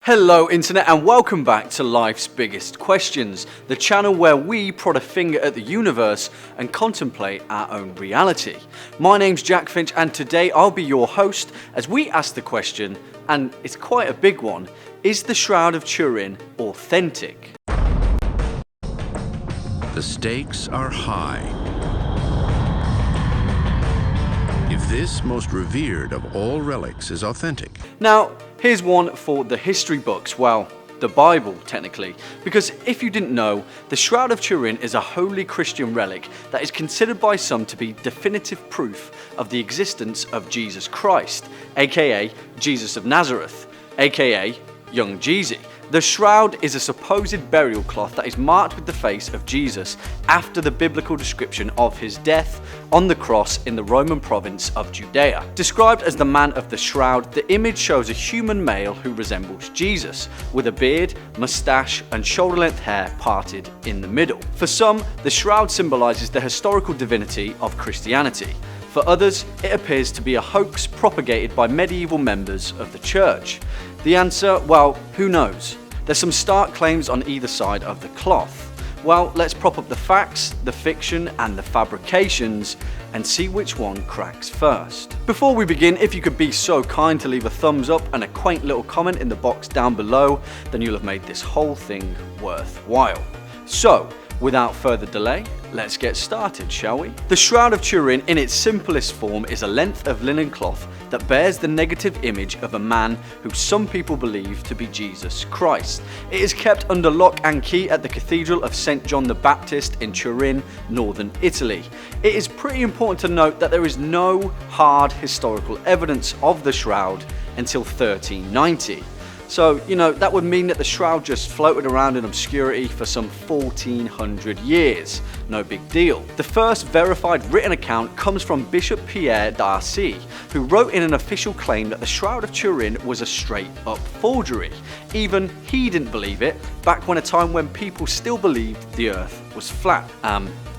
Hello Internet and welcome back to Life's Biggest Questions, the channel where we prod a finger at the universe and contemplate our own reality. My name's Jack Finch and today I'll be your host as we ask the question, and it's quite a big one, is the Shroud of Turin authentic? The stakes are high. If this most revered of all relics is authentic. Now, here's one for the history books, well, the Bible technically, because if you didn't know, the Shroud of Turin is a holy Christian relic that is considered by some to be definitive proof of the existence of Jesus Christ, aka Jesus of Nazareth, aka Young Jeezy. The shroud is a supposed burial cloth that is marked with the face of Jesus after the biblical description of his death on the cross in the Roman province of Judaea. Described as the man of the shroud, the image shows a human male who resembles Jesus, with a beard, moustache and shoulder-length hair parted in the middle. For some, the shroud symbolises the historical divinity of Christianity. For others, it appears to be a hoax propagated by medieval members of the church. The answer, well, who knows? There's some stark claims on either side of the cloth. Well, let's prop up the facts, the fiction and the fabrications and see which one cracks first. Before we begin, if you could be so kind to leave a thumbs up and a quaint little comment in the box down below, then you'll have made this whole thing worthwhile. So, without further delay, let's get started, shall we? The Shroud of Turin in its simplest form is a length of linen cloth that bears the negative image of a man who some people believe to be Jesus Christ. It is kept under lock and key at the Cathedral of St. John the Baptist in Turin, northern Italy. It is pretty important to note that there is no hard historical evidence of the shroud until 1390. So, that would mean that the shroud just floated around in obscurity for some 1400 years. No big deal. The first verified written account comes from Bishop Pierre d'Arcy, who wrote in an official claim that the Shroud of Turin was a straight-up forgery. Even he didn't believe it, back when a time when people still believed the earth was flat.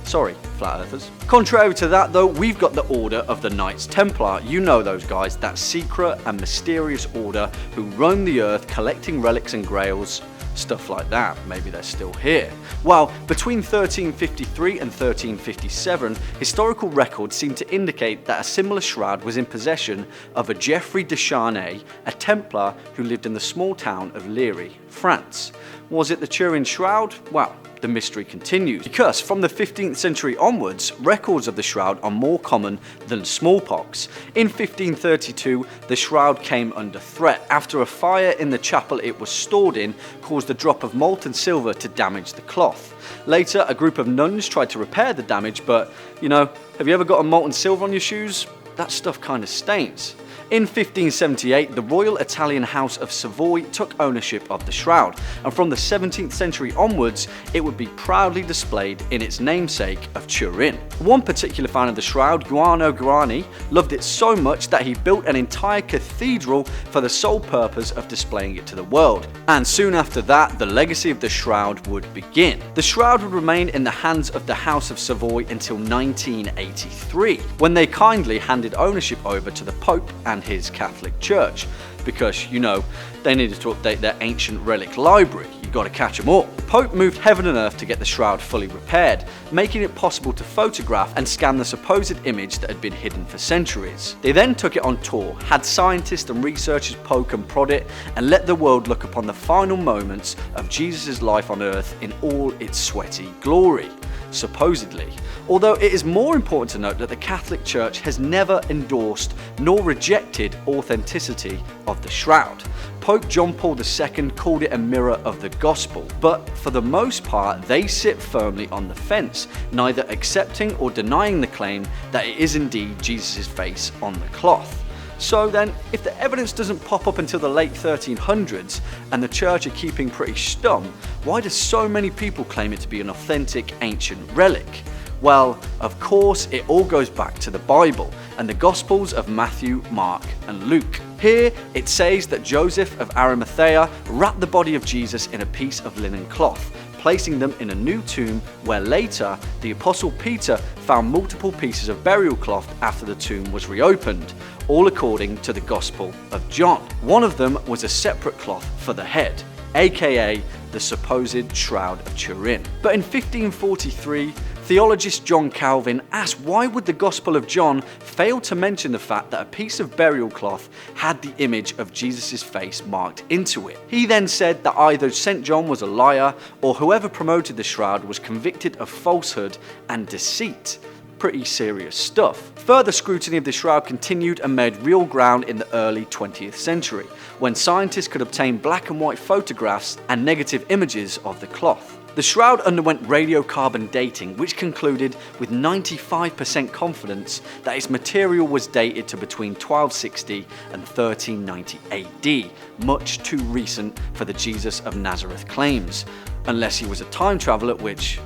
Sorry, flat earthers. Contrary to that though, we've got the Order of the Knights Templar. You know those guys, that secret and mysterious order who roam the earth collecting relics and grails, stuff like that. Maybe they're still here. Well, between 1353 and 1357, historical records seem to indicate that a similar shroud was in possession of a Geoffrey de Charnay, a Templar who lived in the small town of Liry, France. Was it the Turin shroud? Well, the mystery continues, because from the 15th century onwards, records of the shroud are more common than smallpox. In 1532, the shroud came under threat after a fire in the chapel it was stored in caused a drop of molten silver to damage the cloth. Later, a group of nuns tried to repair the damage, but, have you ever got a molten silver on your shoes? That stuff kind of stains. In 1578, the Royal Italian House of Savoy took ownership of the shroud, and from the 17th century onwards, it would be proudly displayed in its namesake of Turin. One particular fan of the shroud, Giuliano Guarani, loved it so much that he built an entire cathedral for the sole purpose of displaying it to the world. And soon after that, the legacy of the shroud would begin. The shroud would remain in the hands of the House of Savoy until 1983, when they kindly handed ownership over to the Pope and his Catholic Church, because they needed to update their ancient relic library. You gotta catch them all. The Pope moved heaven and earth to get the shroud fully repaired, making it possible to photograph and scan the supposed image that had been hidden for centuries. They then took it on tour, had scientists and researchers poke and prod it, and let the world look upon the final moments of Jesus' life on earth in all its sweaty glory. Supposedly. Although it is more important to note that the Catholic Church has never endorsed nor rejected authenticity of the shroud. Pope John Paul II called it a mirror of the gospel, but for the most part they sit firmly on the fence, neither accepting or denying the claim that it is indeed Jesus' face on the cloth. So then, if the evidence doesn't pop up until the late 1300s and the church are keeping pretty stum, why do so many people claim it to be an authentic ancient relic? Well, of course, it all goes back to the Bible and the Gospels of Matthew, Mark, and Luke. Here, it says that Joseph of Arimathea wrapped the body of Jesus in a piece of linen cloth, placing them in a new tomb where later the Apostle Peter found multiple pieces of burial cloth after the tomb was reopened. all according to the Gospel of John. One of them was a separate cloth for the head, aka the supposed Shroud of Turin. But in 1543, theologist John Calvin asked why would the Gospel of John fail to mention the fact that a piece of burial cloth had the image of Jesus' face marked into it. He then said that either St. John was a liar or whoever promoted the shroud was convicted of falsehood and deceit. Pretty serious stuff. Further scrutiny of the shroud continued and made real ground in the early 20th century, when scientists could obtain black and white photographs and negative images of the cloth. The shroud underwent radiocarbon dating, which concluded with 95% confidence that its material was dated to between 1260 and 1390 AD, much too recent for the Jesus of Nazareth claims, unless he was a time traveler, which,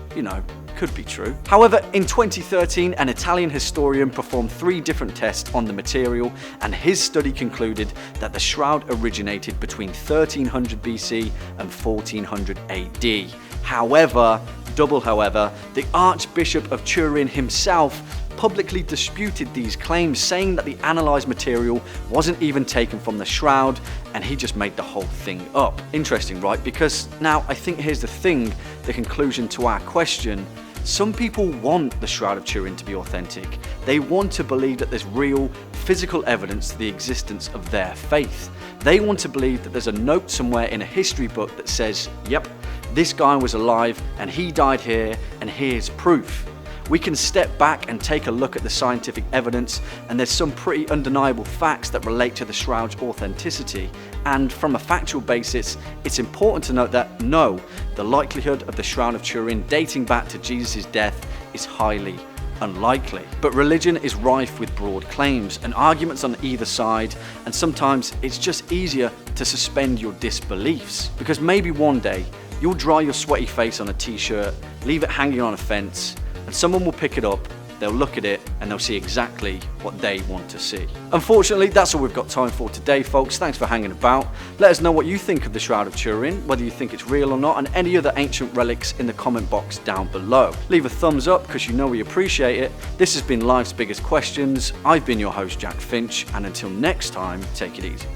could be true. However, in 2013, an Italian historian performed 3 different tests on the material, and his study concluded that the shroud originated between 1300 BC and 1400 AD. However, the Archbishop of Turin himself publicly disputed these claims, saying that the analysed material wasn't even taken from the shroud and he just made the whole thing up. Interesting, right? Because now I think here's the conclusion to our question. Some people want the Shroud of Turin to be authentic. They want to believe that there's real physical evidence to the existence of their faith. They want to believe that there's a note somewhere in a history book that says, yep, this guy was alive and he died here and here's proof. We can step back and take a look at the scientific evidence, and there's some pretty undeniable facts that relate to the shroud's authenticity. And from a factual basis, it's important to note that no, the likelihood of the Shroud of Turin dating back to Jesus' death is highly unlikely. But religion is rife with broad claims and arguments on either side, and sometimes it's just easier to suspend your disbeliefs, because maybe one day you'll dry your sweaty face on a t-shirt, leave it hanging on a fence, and someone will pick it up, they'll look at it, and they'll see exactly what they want to see. Unfortunately, that's all we've got time for today, folks. Thanks for hanging about. Let us know what you think of the Shroud of Turin, whether you think it's real or not, and any other ancient relics in the comment box down below. Leave a thumbs up because we appreciate it. This has been Life's Biggest Questions. I've been your host, Jack Finch, and until next time, take it easy.